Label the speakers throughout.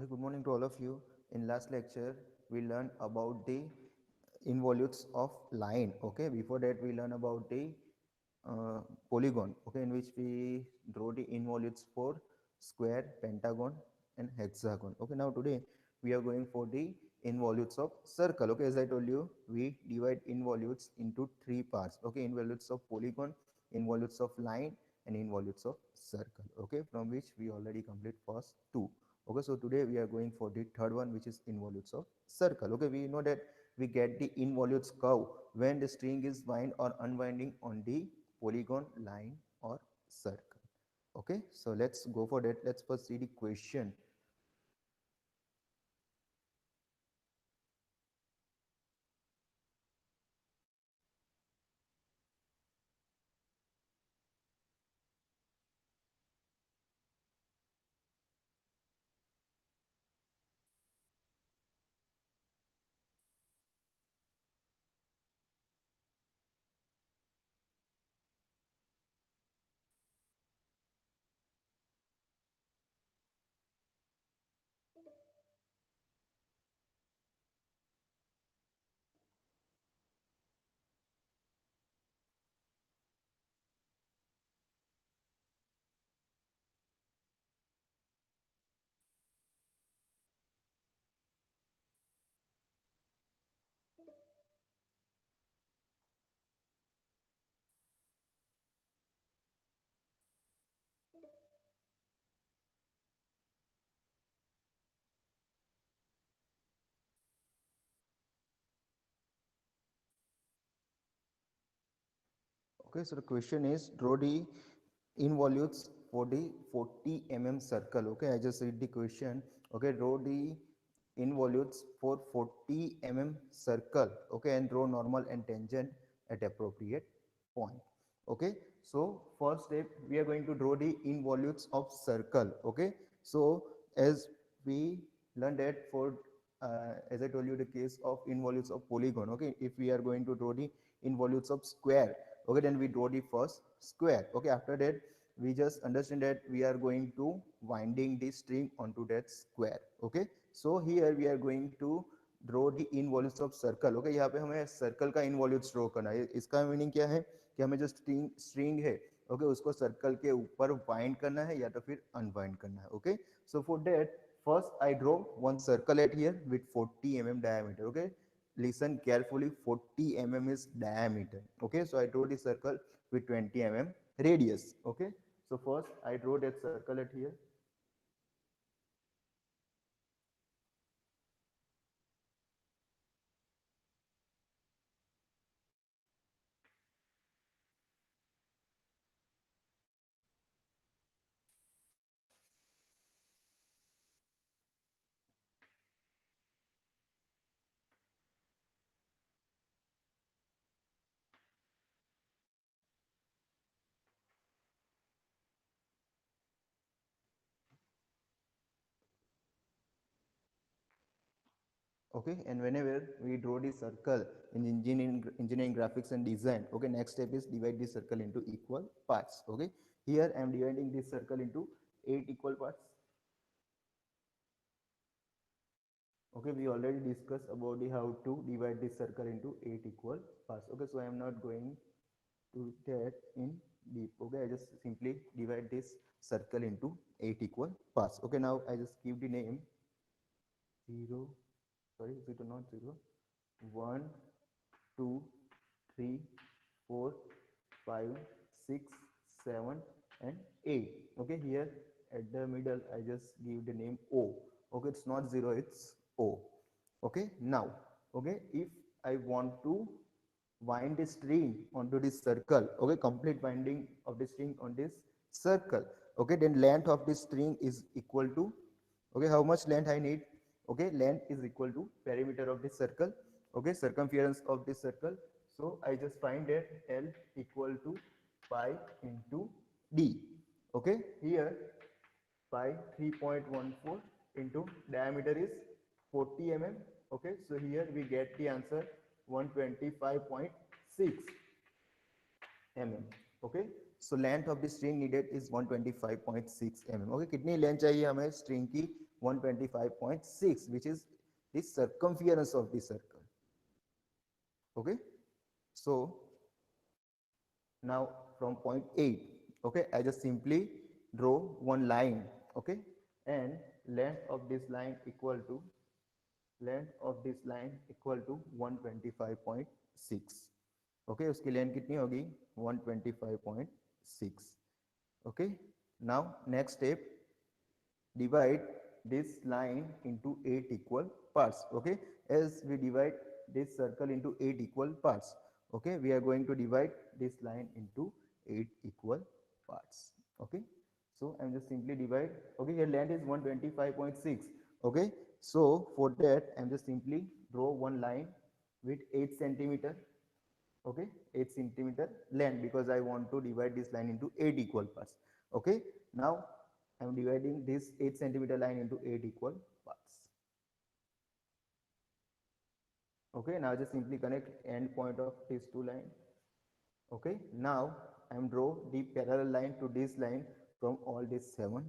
Speaker 1: Okay, good morning to all of you. In last lecture, we learned about the involutes of line. Okay, before that we learned about the uh, polygon. Okay, in which we draw the involutes for square, pentagon, and hexagon. Okay, now today we are going for the involutes of circle. Okay, as I told you, we divide involutes into three parts. Okay, involutes of polygon, involutes of line, and involutes of circle. Okay, from which we already complete first two. Okay, so today we are going for the third one, which is involutes of circle. Okay, we know that we get the involutes curve when the string is wind or unwinding on the polygon, line, or circle. Okay, so let's go for that. Let's first see the question. Okay, so the question is draw the involutes for the 40 circle. Okay, I just read the question. Okay, draw the involutes for 40 circle. Okay, and draw normal and tangent at appropriate point. Okay, so first step we are going to draw the involutes of circle. Okay, so as we learned that for as I told you the case of involutes of polygon. Okay, if we are going to draw the involutes of square, okay, then we draw the first square. Okay, after that we just understand that we are going to winding the string onto that square. Okay, so here we are going to draw the involutes of circle. Okay, यहाँ पे हमें circle का इनवॉल्यूट्स draw करना है. इसका meaning क्या है कि हमें जो स्ट्रिंग स्ट्रिंग है ओके उसको सर्कल के ऊपर वाइंड करना है या तो फिर अनवाइंड करना है. Okay, so for that first I draw one circle at here with 40 diameter. Okay, listen carefully, 40 is diameter. Okay, so I draw the circle with 20 radius. Okay, so first I draw that circle at here. Okay, and whenever we draw the circle in engineering graphics and design, okay, next step is divide the circle into equal parts. Okay, here I am dividing this circle into 8 equal parts. Okay, we already discussed about the how to divide this circle into 8 equal parts. Okay, so I am not going to that in deep. Okay, I just simply divide this circle into 8 equal parts. Okay, now I just give the name 0, sorry, 0 not 0, 1, 2, 3, 4, 5, 6, 7, and 8. Okay, here at the middle I just give the name O. Okay, it's not 0, it's O. Okay, now, okay, if I want to wind the string onto this circle, okay, complete winding of the string on this circle, okay, then length of the string is equal to, okay, how much length I need. Okay, length is equal to perimeter of the circle. Okay, circumference of the circle. So I just find that L equal to pi into D. Okay, here pi 3.14 into diameter is 40 Okay, so here we get the answer 125.6 Okay, so length of the string needed is 125.6 Okay, कितनी length चाहिए हमें string की 125.6, which is the circumference of the circle. Okay, so now from point 8, okay, I just simply draw one line, okay, and length of this line equal to 125.6. okay, उसकी length कितनी होगी 125.6. okay, now next step, divide this line into 8 equal parts. okay, as we divide this circle into 8 equal parts, okay, we are going to divide this line into 8 equal parts. okay, so I'm just simply divide. okay, here length is 125.6. okay, so for that I'm just simply draw one line with 8 centimeter. okay, 8 centimeter length, because I want to divide this line into 8 equal parts. okay, now I'm dividing this 8 centimeter line into 8 equal parts. okay, now just simply connect end point of these two lines. okay, now I'm draw the parallel line to this line from all these 7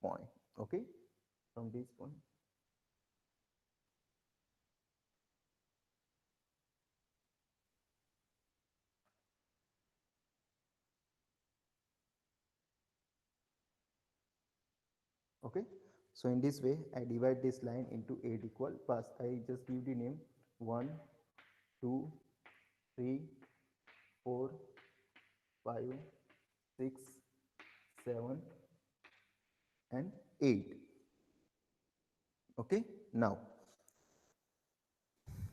Speaker 1: point. okay, from this point. okay, so in this way I divide this line into 8 equal parts. I just give the name 1 2 3 4 5 6 7 and 8. okay, now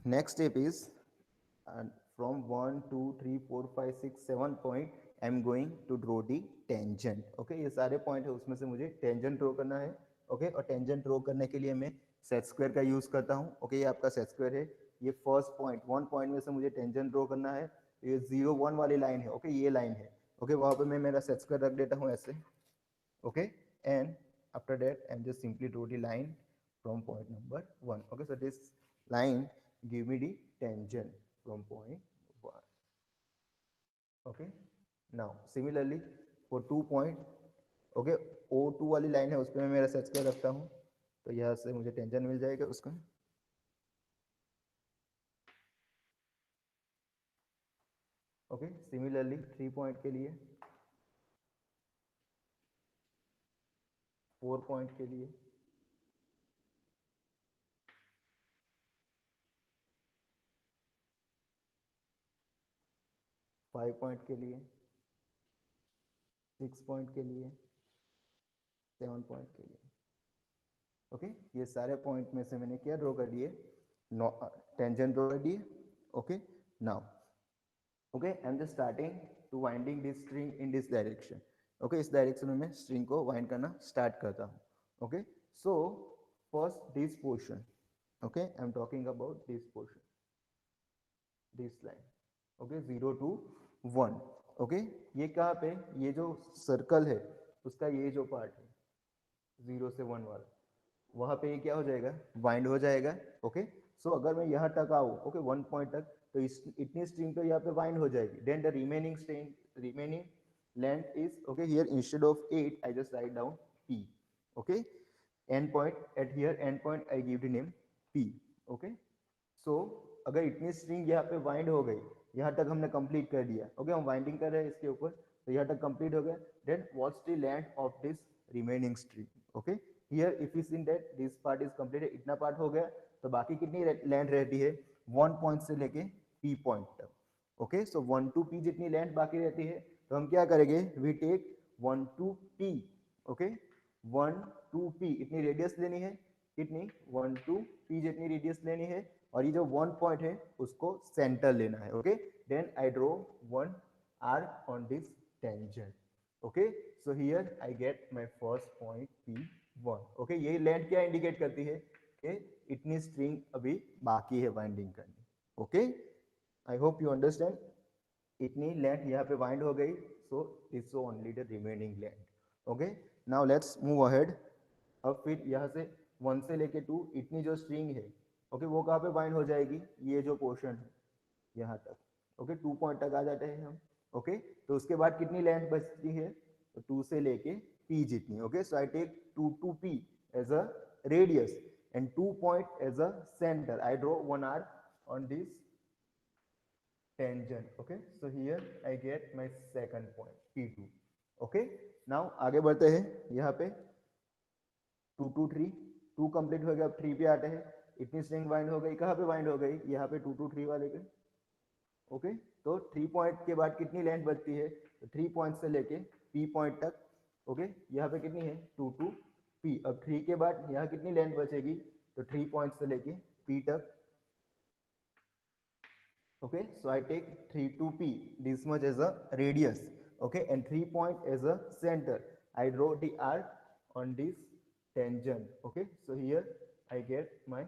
Speaker 1: next step is, from 1 2 3 4 5 6 7 point I'm going to draw the tangent. okay, ये सारे point है, उसमें से मुझे tangent draw करना है. Okay, और tangent draw करने के लिए मैं सेट स्क्वायर का यूज करता हूँ. ओके, ये आपका सेट स्क्वायर है. ये फर्स्ट पॉइंट, वन पॉइंट में से मुझे टेंजेंट ड्रॉ करना है. ये 0 1 वाली लाइन है. ओके, ये लाइन है. ओके, वहां पे मैं मेरा सेट स्क्वायर रख देता हूँ ऐसे. Okay, and after that I'm just simply draw the line from point number 1. okay, so this line give me the tangent from point 1. okay, now similarly for 2 point, okay, O2 वाली line है, उस पर मैं मेरा set square रखता हूँ, तो यहाँ से मुझे टेंजेंट मिल जाएगा उसका. ओके, सिमिलरली 3 पॉइंट के लिए, 4 पॉइंट के लिए, 5 पॉइंट के लिए, 6 पॉइंट के लिए, 7 पॉइंट के लिए. ओके, ये सारे पॉइंट में से मैंने क्या ड्रॉ कर दिए, टेंजेंट ड्रॉ कर दिए. Okay, now okay, I am just starting two winding this string in this direction. Okay, इस डायरेक्शन में मैं स्ट्रिंग को वाइंड करना स्टार्ट करता हूँ. Okay, so first this portion, okay, I am talking about this portion, this line. Okay, 0 to 1. Okay, ये कहाँ पे, ये जो सर्कल है उसका ये जो पार्ट है 0 से 1 वाला, वहां पे ये क्या हो जाएगा, वाइंड हो जाएगा. ओके, सो अगर मैं यहाँ तक आऊँ, ओके, 1 पॉइंट तक, तो इतनी स्ट्रिंग तो यहाँ पे वाइंड हो जाएगी. Then the remaining string, remaining length is, okay, here instead of 8 I just write down p. Okay, and point at here, and point I give the name p. Okay, so अगर इतनी string यहाँ पे wind हो गई, यहाँ तक हमने complete कर दिया. ओके, हम वाइंडिंग कर रहे हैं इसके ऊपर, तो यहाँ तक कंप्लीट हो गया. Then what's the length of this remaining string. Okay, here if you see that this part is completed, इतना पार्ट हो गया, तो बाकी कितनी लेंथ रहती है 1 पॉइंट से लेके p पॉइंट तक. ओके, सो 1 to p जितनी लेंथ बाकी रहती है, तो हम क्या करेंगे, we take 1 to p. Okay, 1 to p इतनी रेडियस लेनी है, कितनी 1 to p जितनी रेडियस लेनी है, और ये जो 1 पॉइंट है उसको सेंटर लेना है. Okay, then I draw 1 arc on this tangent. okay, so here I get my first point p1. okay, ये लेंथ क्या इंडिकेट करती है कि इतनी स्ट्रिंग अभी बाकी है वाइंडिंग करनी. Okay, I hope you understand. इतनी लेंथ यहाँ पे वाइंड हो गई, so this only the remaining length. Okay, now let's move ahead. अब फिर यहाँ से 1 से लेके 2 इतनी जो स्ट्रिंग है, ओके, वो कहाँ पे वाइंड हो जाएगी, ये जो पोर्शन है यहाँ तक. ओके, 2 पॉइंट तक आ जाते हैं हम. ओके, तो उसके बाद कितनी लेंथ बचती है, तो 2 से लेके p जितनी. Okay, so I take 2 to p as a radius and 2 point as a center. I draw 1 arc on this tangent. Okay, so here I get my second point P2. Okay, now आगे बढ़ते हैं. यहाँ पे 2 2 3 2 complete हो गया. अब 3 पे आते हैं. इतनी स्ट्रिंग बाइंड हो गई. कहाँ पे बाइंड हो गई? यहाँ पे 2 2 3 वाले पे. ओके, तो 3 पॉइंट के बाद कितनी लेंथ बचती है? तो 3 पॉइंट से लेके P पॉइंट तक. ओके, यहाँ पे कितनी है? 2 2 P. अब 3 के बाद यहाँ कितनी लेंथ बचेगी? तो 3 पॉइंट से लेके P तक. Okay, so I take 3 to P, this much as a radius. Okay, and 3 point as a center. I draw the arc on this tangent. Okay, so here I get my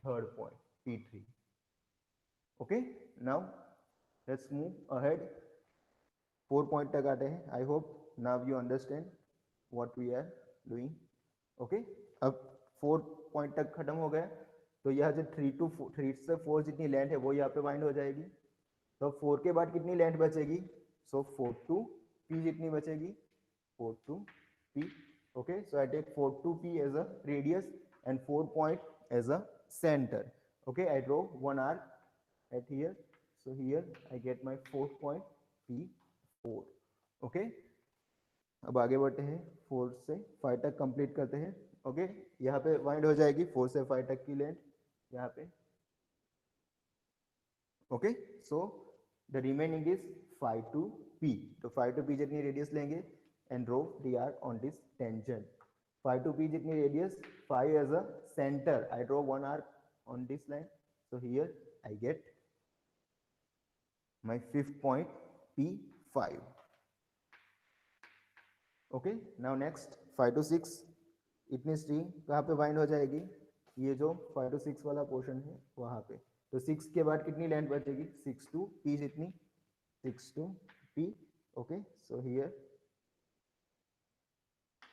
Speaker 1: third point P3. Okay, now let's move ahead. 4 point तक आते हैं. I hope now you understand what we are doing. Okay, अब 4 point तक खत्म हो गया. तो यह जो 3 से 4 जितनी लेंथ है वो यहाँ पे बाइंड हो जाएगी. तो 4 के बाद कितनी लेंथ बचेगी? सो 4 टू P जितनी बचेगी 4 to P. Okay, so I take 4 to P as a radius and 4 point as a centre. Okay, I draw 1 arc at here. So here I get my fourth point P4. Okay, अब आगे बढ़ते हैं. 4 से 5 तक complete करते हैं. Okay, यहाँ पे वाइंड हो जाएगी 4 से 5 तक की लेंथ यहाँ पे. Okay, so the remaining is 5 to P. तो 5 टू P जितनी रेडियस लेंगे and draw the arc on this tangent. 5 to P जितनी radius, 5 as a centre. I draw 1 arc on this line. So here I get my fifth point P5. Okay, now next 5 to 6 इतनी string कहाँ पे bind हो जाएगी? ये जो 5 to 6 वाला portion है वहाँ पे. तो 6 के बाद कितनी लेंथ बचेगी? 6 टू P जितनी, 6 to P. Okay, so here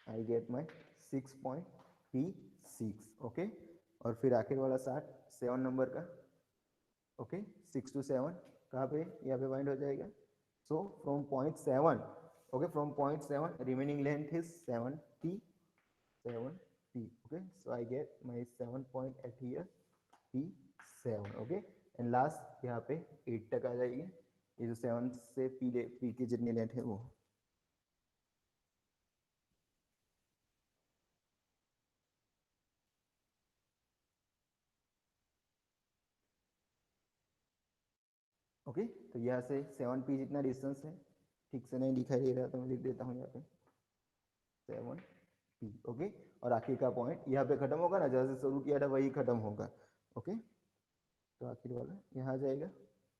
Speaker 1: I get my 6 point P6. Okay, और फिर आखिर वाला 7 नंबर का. ओके, 6 टू 7 कहाँ पे? यहाँ पे बाइंड हो जाएगा. So from point 7, okay, from point 7 remaining length is 7P. Okay, so I get my 7 point at here P7. okay, and last यहाँ पे 8 तक आ जाएगी. ये जो 7 से P की जितनी लेंथ है वो. ओके, तो यहाँ से 7P जितना डिस्टेंस है, ठीक से नहीं दिखाई दे रहा तो मैं लिख देता हूँ यहाँ पे 7P. ओके, और आखिर का पॉइंट यहाँ पे खत्म होगा ना, जहाँ से शुरू किया था वही खत्म होगा. ओके, तो आखिर वाला यहाँ आ जाएगा.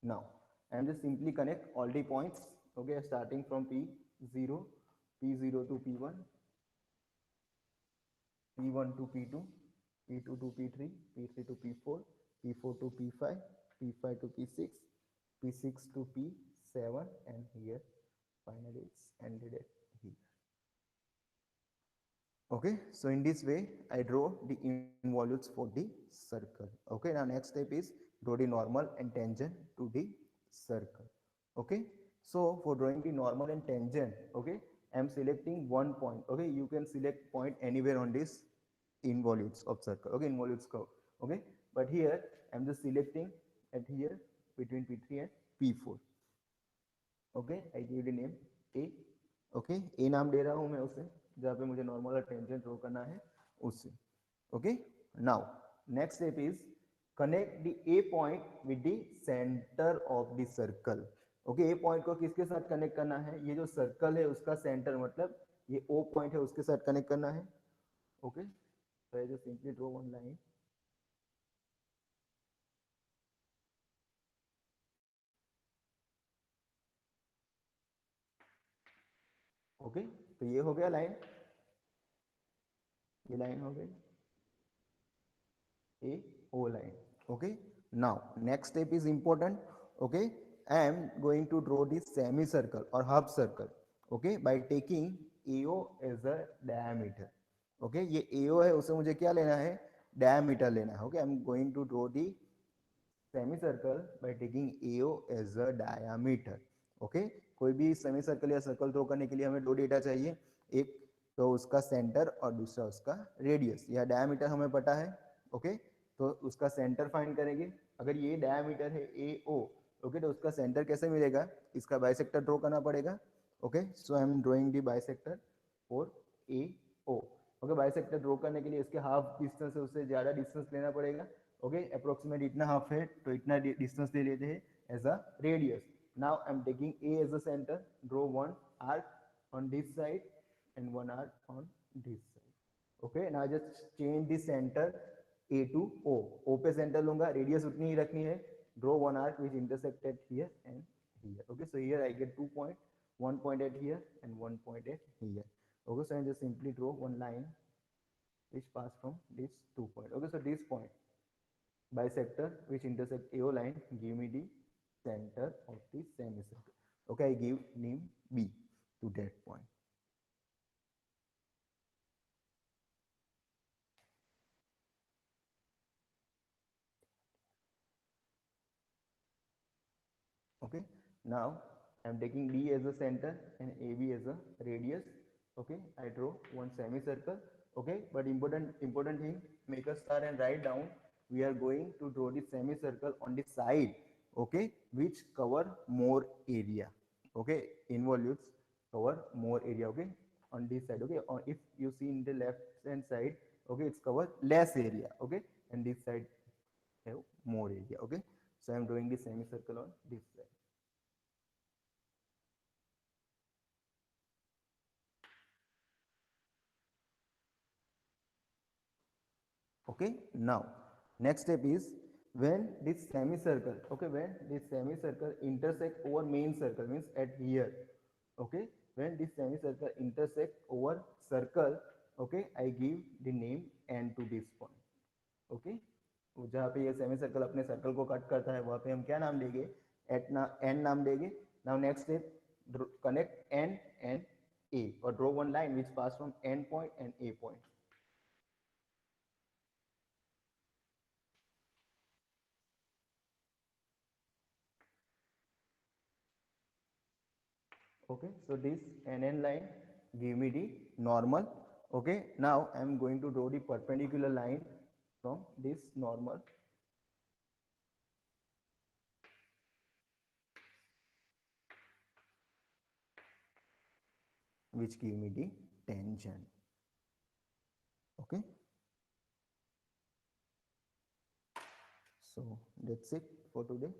Speaker 1: Now I am just simply connect all the points. Okay, starting from P0 to P1, P1 to P2, P2 to P3, P3 to P4, P4 to P5, P5 to P6, P6 to P7, and here finally it's ended at here. Okay, so in this way I draw the involutes for the circle. Okay, now next step is draw the normal and tangent to the circle. Okay, so for drawing the normal and tangent, okay, I am selecting one point. Okay, you can select point anywhere on this involutes of circle. Okay, involutes curve. Okay, but here I am just selecting at here between P3 and P4. Okay, I give the name A. Okay, A नाम दे रहा हूँ मैं उसे, जहाँ पे मुझे normal और tangent draw करना है उससे. Okay, now next step is connect the A point with the centre of the circle. Okay, A point को किसके साथ कनेक्ट करना है? ये जो सर्कल है उसका सेंटर, मतलब ये ओ पॉइंट है उसके साथ कनेक्ट करना है. Okay, so I just simply draw one line. Okay, तो ये हो गया लाइन, ये लाइन हो गई A O line. Okay, now next step is important. Okay, I am going to draw this semicircle or half circle. Okay, by taking AO as a diameter. Okay, ये AO है, उसे मुझे क्या लेना है? Diameter लेना है. Okay, I am going to draw the semicircle by taking AO as a diameter. Okay, कोई भी semicircle या circle draw करने के लिए हमें दो डेटा चाहिए. एक तो उसका सेंटर और दूसरा उसका रेडियस या डायमीटर हमें पता है। ओके, तो उसका सेंटर फाइंड करेंगे। अगर ये डायमीटर है ए ओ, ओके, तो उसका सेंटर कैसे मिलेगा, इसका बाइसेक्टर ड्रॉ करना पड़ेगा। Okay, so I am drawing the bisector for A O. Okay, bisector draw करने के लिए इसके हाफ डिस्टेंस है, उससे ज़्यादा डिस्टेंस लेना पड़ेगा। ओके, अप्रोक्सीमेट इतना हाफ है तो इतना डिस्टेंस ले लेते हैं as a radius. Now I am taking A as a centre, draw one arc on this side and one arc on this side. Okay, now just change the center A to O. O पे center लूंगा, radius उतनी ही रखनी है। Draw one arc which intersected here and here. Okay, so here I get 2 point, 1 point at here and 1 point at here. Okay, so I just simply draw one line which pass from these 2 points. Okay, so this point bisector which intersect AO line give me the center of the semicircle. Okay, I give name B to that point. Okay, now I'm taking D as a center and AB as a radius. Okay, I draw one semicircle. Okay, but important thing, make a star and write down we are going to draw the semicircle on the side, okay, which cover more area. Okay, involutes cover more area. Okay, on this side. Okay, or if you see in the left hand side, okay, it's cover less area. Okay, and this side have more area. Okay, so I'm drawing the semicircle on this side. Okay, now next step is when this semicircle, okay, when this semicircle intersect over main circle, means at here. Okay, when this semicircle intersect over circle, okay, I give the name n to this point. Okay, जहाँ पे ये semi circle अपने circle को cut करता है वहाँ पे हम क्या नाम देंगे, एट ना एन नाम देंगे। Now next step, connect N and A or draw one line which pass from N point and A point. Okay, so this NN line give me the normal. Okay, now I am going to draw the perpendicular line from this normal, which give me the tangent. Okay, so that's it for today.